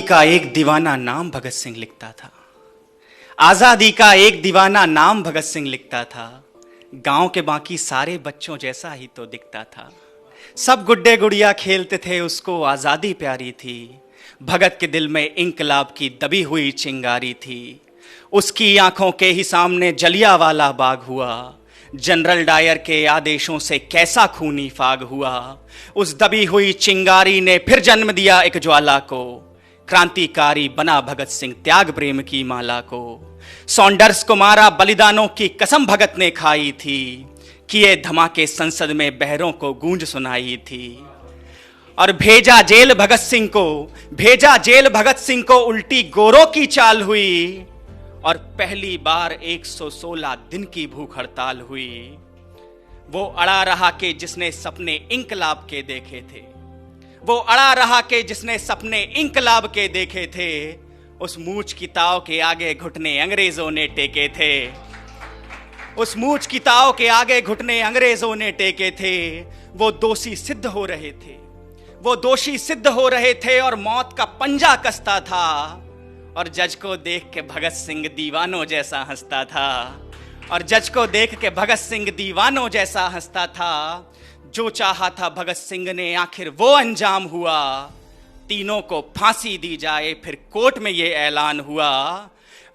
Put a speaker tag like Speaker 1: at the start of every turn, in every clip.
Speaker 1: का एक दीवाना नाम भगत सिंह लिखता था। आजादी का एक दीवाना नाम भगत सिंह लिखता था। गांव के बाकी सारे बच्चों जैसा ही तो दिखता था। सब गुड्डे गुड़िया खेलते थे, उसको आजादी प्यारी थी। भगत के दिल में इंकलाब की दबी हुई चिंगारी थी। उसकी आंखों के ही सामने जलियांवाला बाग हुआ। जनरल डायर के आदेशों से कैसा खूनी फाग हुआ। उस दबी हुई चिंगारी ने फिर जन्म दिया एक ज्वाला को। क्रांतिकारी बना भगत सिंह त्याग प्रेम की माला को। सॉन्डर्स को मारा, बलिदानों की कसम भगत ने खाई थी। किए धमाके संसद में बहरों को गूंज सुनाई थी। और भेजा जेल भगत सिंह को, भेजा जेल भगत सिंह को, उल्टी गोरों की चाल हुई। और पहली बार 116 दिन की भूख हड़ताल हुई। वो अड़ा रहा कि जिसने सपने इंकलाब के देखे थे। वो अड़ा रहा कि जिसने सपने इंकलाब के देखे थे। उस मूछ की ताव के आगे घुटने अंग्रेजों ने टेके थे। उस मूछ की ताव के आगे घुटने अंग्रेजों ने टेके थे। वो दोषी सिद्ध हो रहे थे, वो दोषी सिद्ध हो रहे थे और मौत का पंजा कसता था। और जज को देख के भगत सिंह दीवानों जैसा हंसता था। और जज को देख के भगत सिंह दीवानों जैसा हंसता था। जो चाहा था भगत सिंह ने आखिर वो अंजाम हुआ। तीनों को फांसी दी जाए फिर कोर्ट में ये ऐलान हुआ।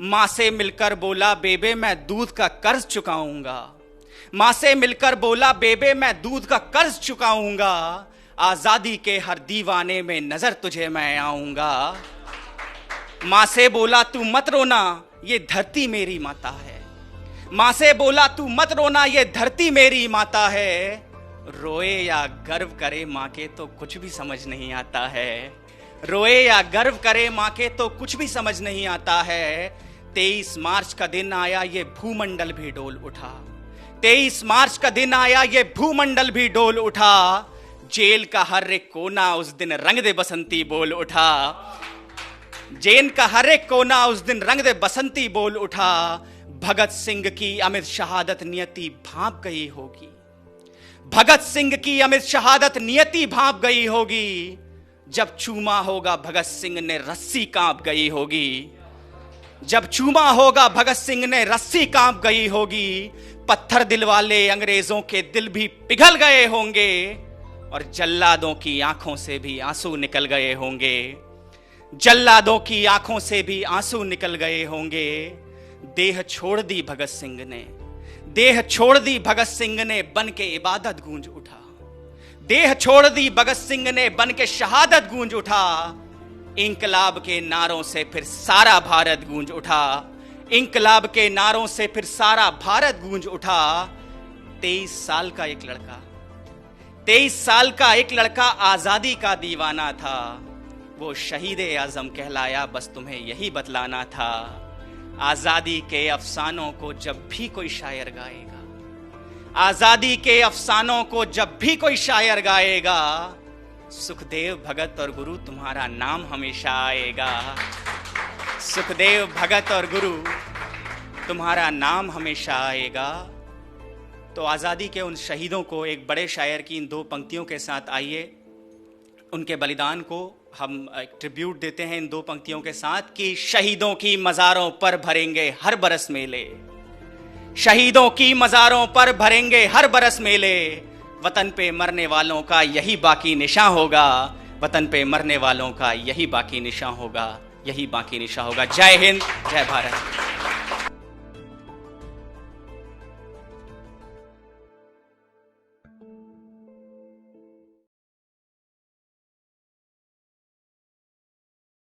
Speaker 1: माँ से मिलकर बोला बेबे मैं दूध का कर्ज चुकाऊंगा। माँ से मिलकर बोला बेबे मैं दूध का कर्ज चुकाऊंगा। आजादी के हर दीवाने में नजर तुझे मैं आऊंगा। माँ से बोला तू मत रोना ये धरती मेरी माता है। माँ से बोला तू मत रोना ये धरती मेरी माता है। रोए या गर्व करे माँ के तो कुछ भी समझ नहीं आता है। रोए या गर्व करे माँ के तो कुछ भी समझ नहीं आता है। 23 मार्च का दिन आया ये भूमंडल भी डोल उठा। 23 मार्च का दिन आया ये भूमंडल भी डोल उठा। जेल का हर एक कोना उस दिन रंग दे बसंती बोल उठा। जेल का हर एक कोना उस दिन रंग दे बसंती बोल उठा। भगत सिंह की अमित शहादत नियति भांप गई होगी। भगत सिंह की अमित शहादत नियति भांप गई होगी। जब चूमा होगा भगत सिंह ने रस्सी कांप गई होगी। जब चूमा होगा भगत सिंह ने रस्सी कांप गई होगी। पत्थर दिल वाले अंग्रेजों के दिल भी पिघल गए होंगे। और जल्लादों की आंखों से भी आंसू निकल गए होंगे। जल्लादों की आंखों से भी आंसू निकल गए होंगे। देह छोड़ दी भगत सिंह ने, देह छोड़ दी भगत सिंह ने, बन के इबादत गूंज उठा। देह छोड़ दी भगत सिंह ने, बन के शहादत गूंज उठा। इंकलाब के नारों से फिर सारा भारत गूंज उठा। इंकलाब के नारों से फिर सारा भारत गूंज उठा। 23 साल का एक लड़का, 23 साल का एक लड़का आजादी का दीवाना था। वो शहीद-ए आजम कहलाया, बस तुम्हें यही बतलाना था। आजादी के अफसानों को जब भी कोई शायर गाएगा, आजादी के अफसानों को जब भी कोई शायर गाएगा, सुखदेव भगत और गुरु तुम्हारा नाम हमेशा आएगा। सुखदेव भगत और गुरु तुम्हारा नाम हमेशा आएगा। तो आजादी के उन शहीदों को एक बड़े शायर की इन 2 पंक्तियों के साथ आइए उनके बलिदान को हम एक ट्रिब्यूट देते हैं इन 2 पंक्तियों के साथ कि शहीदों की मज़ारों पर भरेंगे हर बरस मेले। शहीदों की मज़ारों पर भरेंगे हर बरस मेले। वतन पे मरने वालों का यही बाकी निशान होगा। वतन पे मरने वालों का यही बाकी निशान होगा, यही बाकी निशान होगा। जय हिंद, जय भारत।